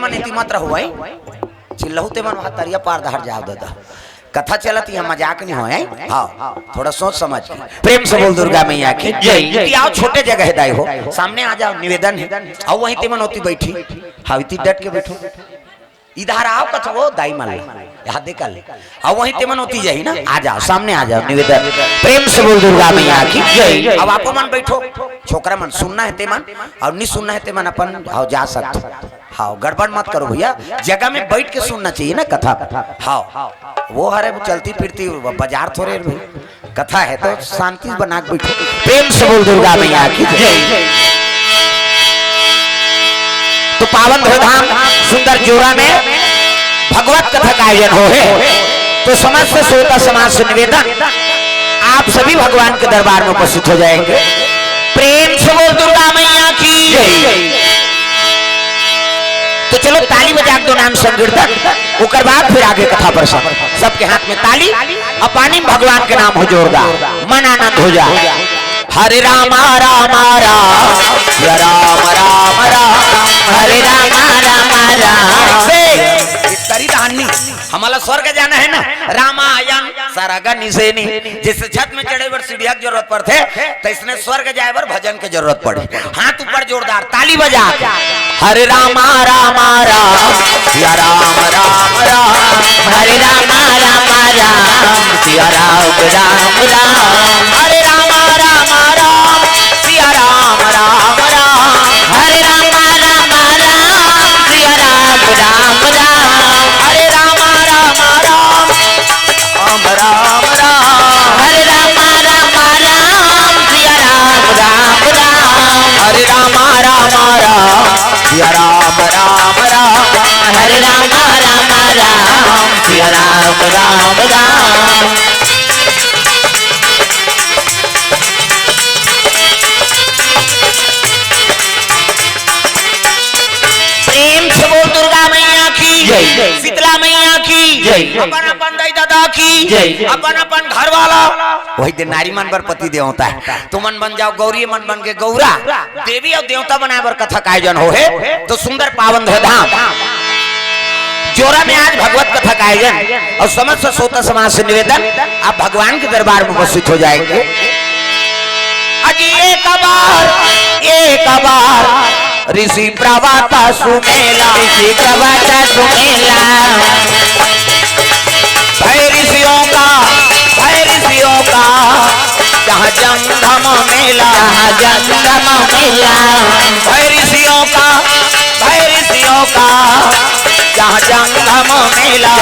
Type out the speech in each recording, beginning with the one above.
मनेती मात्र हुआ चिल्लहू ते मन तरिया पार दहर जाओ दादा कथा चलती है मजाक नहीं होए। हाँ थोड़ा सोच समझ के प्रेम से बोल दुर्गा मैया की जय। आओ छोटे जगह दाई हो सामने आ जाओ निवेदन है। आओ वहीं तेमन होती बैठी हाँ इतनी डट के बैठो इधर आओ कथा वो दाई मान यहाँ देख ले आओ वहीं तेमन होती जाही ना आ जाओ सामने आ जाओ निवेदन प्रेम से बोल दुर्गा मैया की जय। अब आपको मन बैठो छोकरा मन सुनना है तेमन और नहीं सुनना है तेमन अपन आओ जा सकते। हाँ गड़बड़ मत करो भैया जगह में बैठ के सुनना चाहिए ना कथा। हाँ वो हरे चलती फिरती बाजार थोड़े कथा है तो शांति बना के बैठो प्रेम से बोल दुर्गा मैया की जय। तो पावन धाम सुंदर जोरा में भगवत कथा का आयोजन हो है तो समाज से श्रोता समाज से निवेदन आप सभी भगवान के दरबार में उपस्थित हो जाएंगे प्रेम से बोल दुर्गा मैया की जय। तो चलो ताली बजा दो नाम संकीर्तन उसके बाद फिर आगे कथा प्रसंग सबके हाथ में ताली और पानी भगवान के नाम हो जोरदार मन आनंद हो जाए। हरे राम राम राम राम राम राम हरे राम राम राम हमारा स्वर्ग जाना है ना रामायण सारा गनी से नहीं जिस छत में चढ़े पर सीढ़िया की जरूरत पड़ते तो इसने स्वर्ग जाए पर भजन की जरूरत पड़ी हाथ ऊपर जोरदार ताली बजा हरे राम राम राम सिया राम राम राम हरे राम राम राम सिया राम राम राम हरे राम राम राम सिया राम राम राम हरे राम राम राम सिया राम राम राम हरे राम राम राम राम राम हरे राम राम राम सिया राम राम राम हरे राम राम राम सिया राम राम राम हरे राम राम राम सिया राम राम राम। प्रेम से बोल दुर्गा मैया की जय शीतला मैया की जय अपन अपन दाई दादा की जय अपन अपन घर वाला वही दिन नारी मन पर पति देवता है तो मन बन जाओ गौरी मन बन के गौरा देवी और देवता बनाए पर कथा का आयोजन हो है तो सुंदर पावन धाम जोरा में आज भगवत कथा का आयोजन और समस्त श्रोता समाज से निवेदन आप भगवान के दरबार में उपस्थित हो जाएंगे। अजी एक बार ऋषि प्रवाता सुमेला ऋषि प्रवाता सुमेला भय ऋषियों का जहाँ जंगम मेला भय ऋषियों का जहाँ जंगम मेला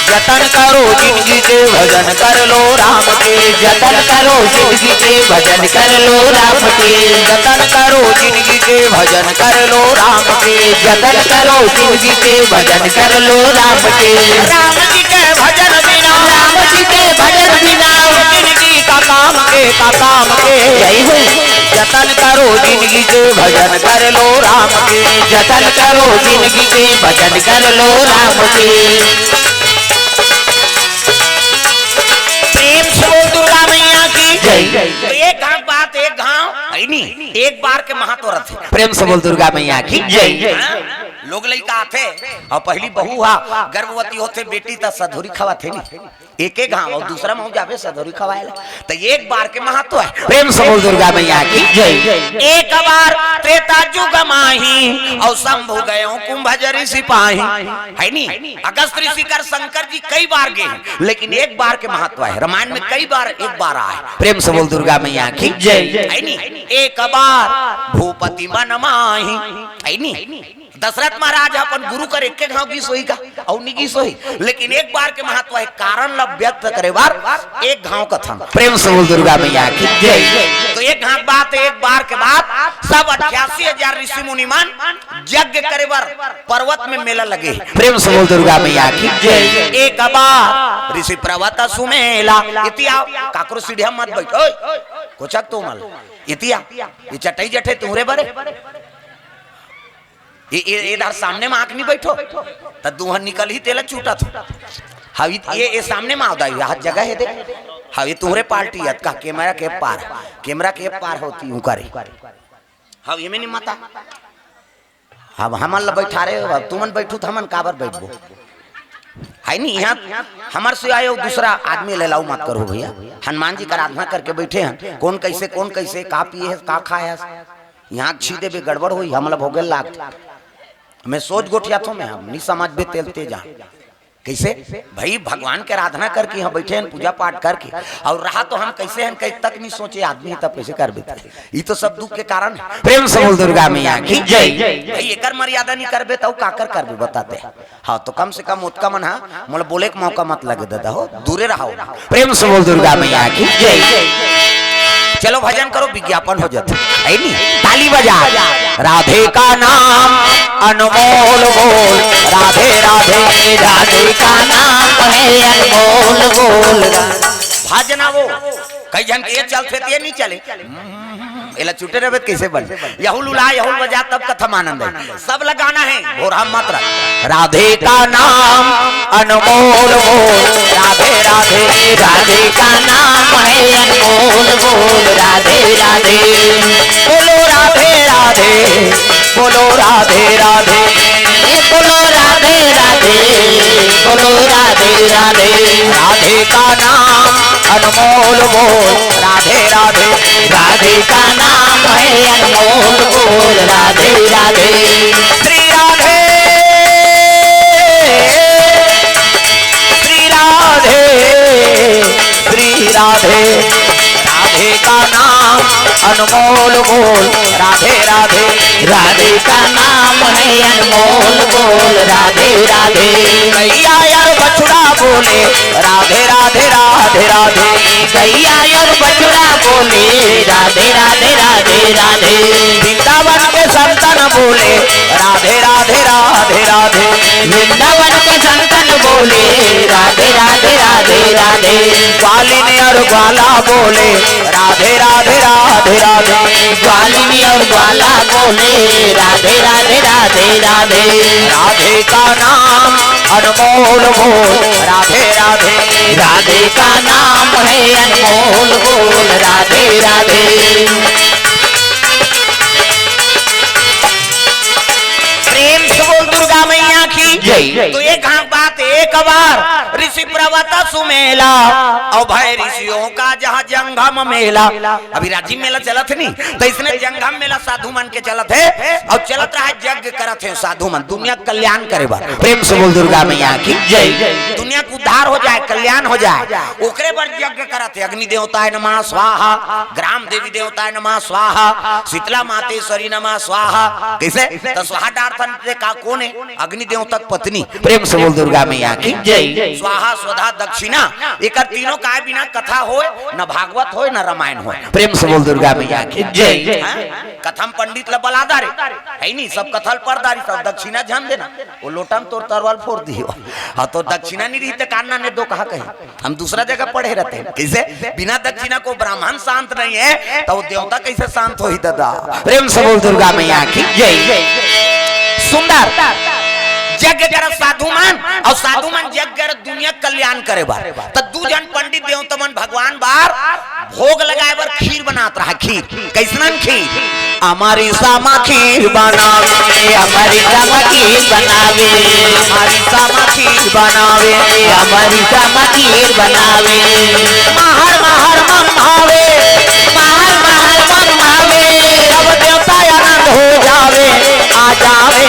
जतन करो जिंदगी के भजन कर लो राम के जतन करो जिंदगी के भजन कर लो राम के जतन करो जिंदगी के भजन कर लो राम के जतन करो जिंदगी के भजन कर लो राम के राम जी के भजन बिना जिंदगी का काम के यही हो जतन करो जिंदगी के भजन कर लो राम के जतन करो जिंदगी के भजन कर लो राम के। प्रेम से बोल दुर्गा मैया की जय। तो एक गांव बात एक गांव है नहीं एक बार के महातोरथ है प्रेम से बोल दुर्गा मैया की जय। लोग लड़का आते और पहली बहू हा गर्भवती होते बेटी तो सधोरी खवा थे नहीं एक एक गांव और दूसरा मुँह जावे सधोरी खवाएला तो एक बार के महत्व है प्रेम से बोल दुर्गा मैया की जय। एक बार त्रेता युग माही और शंभु गए कुंभजरी सिपाही है नहीं अगस्त ऋषि कर शंकर जी कई बार गए लेकिन एक बार के महत्व है रामायण में कई बार एक बार आए प्रेम से बोल दुर्गा मैया की जय है नहीं। एक बार भूपति मन माही है नहीं दशरथ महाराज अपन गुरु कर एक गांव की सोई का और निकी सोई लेकिन एक बार के महत्व है कारण लब व्यक्त करे बार एक गांव कथा प्रेम से बोल दुर्गा मैया की जय। तो एक गांव बात एक बार के बाद सब 88,000 ऋषि मुनिमान यज्ञ करे बार पर्वत में मेला लगे प्रेम से बोल दुर्गा मैया की जय। एक बार ऋषि प्रवाता सुमेला इतिया काकरो सीढ़िया मत बैठो कोचक तो मल इतिया ये चटाई जठे तुहरे बरे इधर सामने में आंख नहीं बैठो तो दूहर निकल ही तेला छूटा था हवी ये सामने में आवदा हर जगह है देख हवी तुहरे पार्टी का कैमरा के पार होती हूँ करे हाँ ये में नहीं माता अब हमन बैठा रहे तुमन बैठू तो हमन काबर बैठबो है नहीं यहाँ हमार से आयो दूसरा आदमी ले लाओ मत करो भैया। हनुमान जी का आराधना करके बैठे हैं कौन कैसे का पिए है का खाए है यहाँ छीदे भी गड़बड़ हुई हमला भोगे लाग मैं सोच गोठिया थो मैं हम नहीं समझ भी तेलते जा कैसे भाई भगवान के आराधना करके यहाँ बैठे हैं पूजा पाठ करके और रहा तो हम कैसे हैं कहीं तक नहीं सोचे आदमी तब कैसे कर बेते ये तो सब दुख के कारण प्रेम से बोल दुर्गा मैया की जय। भाई एकर मर्यादा नहीं करबे तो काकर करबे बताते हाँ तो कम से कम उत्का मन हा मोला बोले के मौका मत लगे दादा हो दूरे रहो प्रेम से बोल दुर्गा मैया की जय। चलो भजन करो विज्ञापन हो जाते है नहीं ताली बजा राधे का नाम अनमोल बोल राधे राधे राधे का नाम है अनमोल बोल भजना वो कई जन के चलते ये नहीं चले एला छुटे रहे कैसे बन यहुल उला यहुल बजा तब कथम आनंद है सब लगाना है और हम मत राधे का नाम अनमोल बोल राधे राधे राधे का नाम है अनमोल बोल राधे राधे बोलो राधे राधे बोलो राधे राधे बोलो राधे राधे बोलो राधे राधे राधे का नाम अनमोल बोल राधे राधे राधे का नाम है अनमोल बोल राधे राधे श्री राधे श्री राधे श्री राधे राधे का नाम अनमोल बोल राधे राधे राधे का नाम है अनमोल बोल राधे राधे गैया यार बछड़ा बोले राधे राधे राधे राधे गैया यार बछड़ा बोले राधे राधे राधे राधे वृंदावन के संतन बोले राधे राधे राधे राधे वृंदावन के संतन बोले राधे राधे राधे राधे ग्वालिनी और ग्वाला बोले राधे राधे राधे राधे ग्वालिनी और ग्वाला बोले राधे राधे राधे राधे राधे का नाम अनमोल बोल राधे राधे राधे का नाम है अनमोल बोल राधे राधे प्रेम से बोल दुर्गा मैया की जय। तो एक बात एक बार ऋषि पर्वत सुमेला और भाई ऋषियों का जहाँ जंगम मेला अभी राजीव मेला चलत नहीं तो इसने जंगम मेला साधु मन के चलत है और चलत रहा यज्ञ करत है साधु मन दुनिया कल्याण करे बार प्रेम से बोल दुर्गा मैया की जय। दुनिया को उद्धार हो जाए कल्याण हो जाए ओकरे पर यज्ञ करत है अग्नि देवताय नमः स्वाहा ग्राम देवी देवताय नमः स्वाहा शीतला मातेश्वरी नमः स्वाहा कैसे तो स्वाहा डार्थन का कौन है अग्नि देवता पत्नी प्रेम से बोल दुर्गा मैया की जय। स्वाहा स्वधा दक्षिणा एक तीनों का बिना कथा हो न भागवत हो न रामायण हो प्रेम से बोल दुर्गा मैया की जय। कथम पंडित ल बलादारे है नहीं सब कथल परदारी सब दक्षिणा जान देना वो लोटम तोर तरवाल फोड़ दियो हाँ तो दक्षिणा नहीं रही कान्ना ने दो कहा कहे हम दूसरा जगह पढ़े रहते हैं कैसे बिना दक्षिणा को ब्राह्मण शांत नहीं है तो देवता कैसे शांत हो ही दादा प्रेम से बोल दुर्गा मैया की जय। सुंदर यज्ञ कर साधु मन और साधु मन यज्ञ कर दुनिया कल्याण करे बार तो दू जन पंडित देवतमन भगवान बार भोग लगाए बार खीर बनात रहा खीर कैसनन खीर हमारी सामा खीर बनावे हमारी सामा खीर बनावे हमारी सामा खीर बनावे हमारी सामा खीर बनावे महर महर ममावे महर महर ममावे सब देवता आनंद हो जावे आ जावे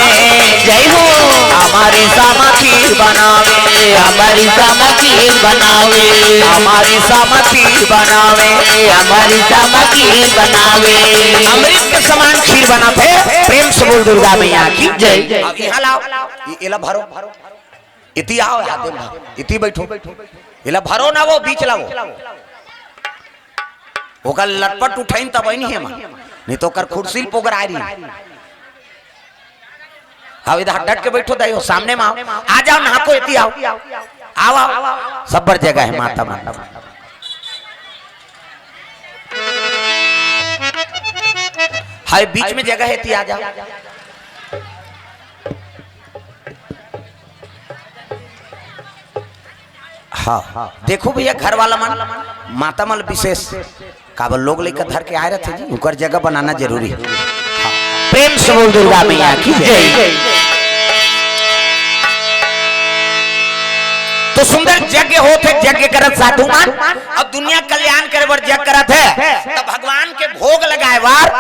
जय हो हमारी सामा खीर बनावे हमारी सामा खीर बनावे हमारी सामा खीर बनावे हमारी सामा खीर बनावे अमृत के समान खीर बनाते प्रेम से बोल दुर्गा मैया की जय। यहाँ लाओ इला भरो इति आओ इति बैठो इला भरो ना वो बीच लाओ ओका लटपट उठाइन तब नहीं है नहीं तो कर खुर्सी पोगरा रही हाँ इधर डट के बैठो दाइयो सामने में आओ आ जाओ नहा को इति आओ आओ आओ सब बड़ जगह है माता माता हाय बीच में जगह है इति आ जाओ हाँ देखो भैया घर वाला मन माता मल विशेष काबल लोग लेकर धर के आए रहे थे जी उनकर जगह बनाना जरूरी है। हाँ से बोल दुर्गा मैया की जय। तो सुंदर यज्ञ होते यज्ञ करत साधु मान अब दुनिया कल्याण करे बर यज्ञ करत है तो भगवान के भोग लगाए बार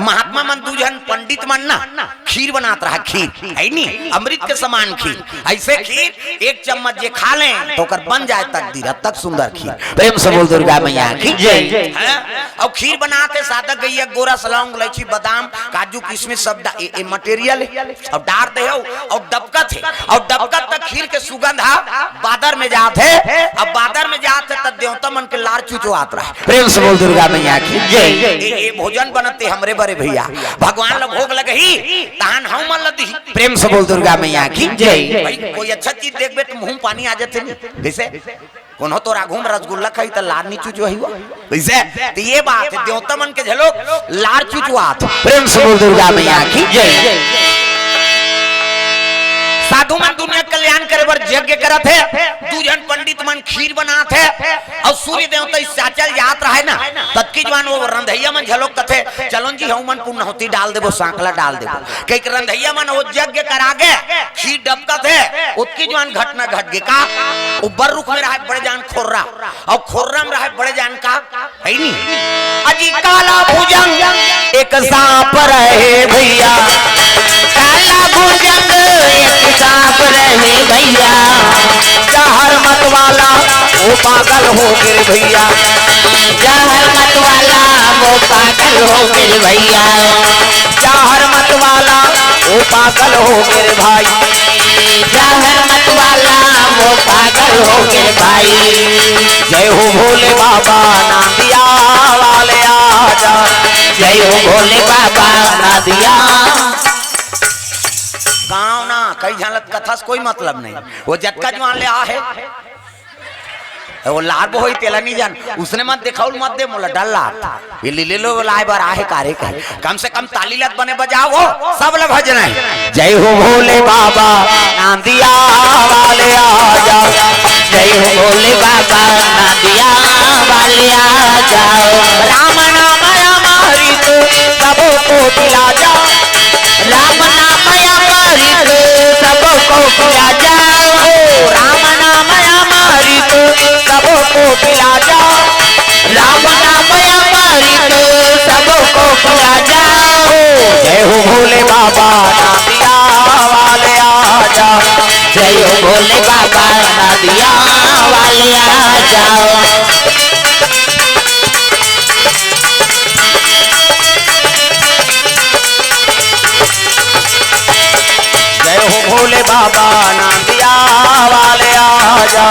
महात्मा मन दूजन पंडित मन ना खीर बनात रहा खीर है नी अमृत के समान खीर ऐसे खीर एक चम्मच जे खा लें तो कर बन जाए तकदीर अब तक सुंदर खीर। प्रेम से बोल दुर्गा मैया की जय। अब खीर बनाते सादक गई गोरा सलौंग इलायची बादाम काजू किशमिश सब मटेरियल अब डाल दे और डबकत है और डबकत तक खीर के सुगंध बादर में जाते अब बादर में जाते तब देवता मन के लार चुचुआत रहा। प्रेम से बोल दुर्गा मैया की जय। ये भोजन बनते हमरे बड़े भैया भगवान लोग भोग लगही तहन हम मन लदी। प्रेम से बोल दुर्गा मैया की जय। भाई कोई अच्छा चीज देखबे तो मुंह पानी आ जाते नहीं जैसे कोनो तो राघू में रसगुल्ला खाई तो लार नी चुचुआ वैसे तो ये बात है देवता मन के झलो लार चुचुआत। प्रेम से बोल दुर्गा मैया की जय। साधु मन दुनिया कल्याण करे बर यज्ञ करत है दूजन पंडित मन खीर बनात है और सूर्य देवता साचल जात रहा है ना तत्की जवान वो रंधैया मन झलोक कथे चलन जी हम मन पुण्यहुति डाल देबो सांकला डाल देबो कई रंधैया मन वो यज्ञ करागे खीर डबकत है उत्की जवान घटना घट गे का ऊपर रुख में रहा बड़े जान खोर्रा और खोर्रा में रहा बड़े जान का है नी अजी काला भुजंग एक सांप रहे भैया काला भुजंग एक सांप रहे भैया जहर मत वाला वो पागल हो गए भैया जहर मत वाला वो पागल हो गए भैया जहर मत वाला वो पागल हो गए भाई जहर मत वाला वो पागल हो गए भाई। जय हो भोले बाबा नादिया वाले आजा जय हो भोले बाबा नादिया। गाँव ना कई झलक कथा से कोई मतलब नहीं वो जटका जवान ले आ है वो लार बो होई तेला नहीं जान उसने मत दिखाउल मत दे मोला डर ला ये ले लो लाए बार आहे कारे का कम से कम ताली लत बने बजाओ सब लोग भजन है। जय हो भोले बाबा नादिया वाले आजा जय हो भोले बाबा नादिया वाले आजा राम नाम अमृत सबको पिला जा राम नाम अमृत सबको पिला जाओ राम नाम अमृत सबको पिला जाओ राम नाम अमृत सबको पिला जाओ। जय हो भोले बाबा नादिया वाले आजा जय हो भोले बाबा नादिया वाले आजा। जय हो भोले बाबा नादिया वाले आजा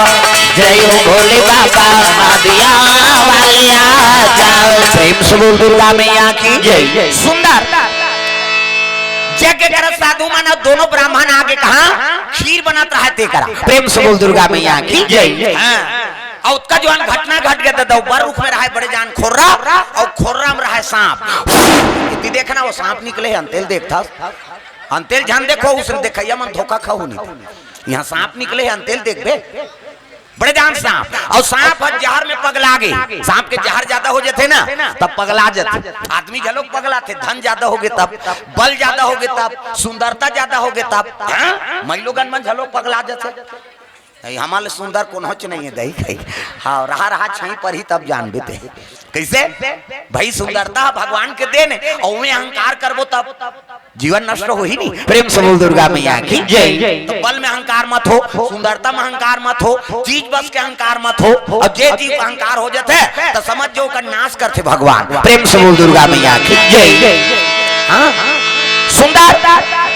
जय हो भोले बाबा नादिया वाले आजा। प्रेम से बोल दुर्गा मैया की जय। सुंदर यज्ञ कर साधु माना दोनों ब्राह्मण आगे कहा खीर बनत रहा ते करा। प्रेम से बोल दुर्गा मैया की जय। और उसका जो घटना घट गया था ऊपर रुख में रहा बड़े जान खोर्रा और खोर्रा में रहा सांप इतनी देखना वो सांप निकले अंतेल देखता अंतेल ध्यान देखो उसने देखा मन धोखा खाऊ नहीं यहाँ सांप निकले अंतेल देख बे बड़े जान सांप और सांप जहर में पगला गए सांप के जहर ज्यादा हो जाते ना तब पगला जाते आदमी झलोग पगला थे धन ज्यादा हो गए तब बल ज्यादा हो गए तब सुंदरता ज्यादा हो गए तब महिलोगन मन झलोग पगला जाते हमारे सुंदर कोनोच नहीं है दही खाई हाँ रहा रहा छई पर ही तब जान बेते कैसे भाई सुंदरता भगवान के देने और में अहंकार करबो तब जीवन नष्ट हो ही नहीं। प्रेम से बोल दुर्गा मैया की जय। तो बल में अहंकार मत हो सुंदरता में अहंकार मत हो चीज बस के अहंकार मत हो और जे चीज अहंकार हो जाते तो समझ जो का नाश करते भगवान। प्रेम से बोल दुर्गा मैया की जय। हाँ सुंदर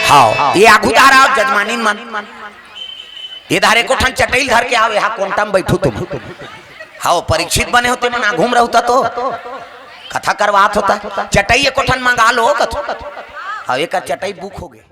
हाँ ये आगुदारा जजमानी मन ये धारे को ठन चटैल धर के आओ यहाँ कोंटम बैठो तुम हाँ परीक्षित बने होते मन घूम रहा होता तो कथा करवात होता चटाई को ठन मंगा लो हाँ एक चटाई बुक हो गए।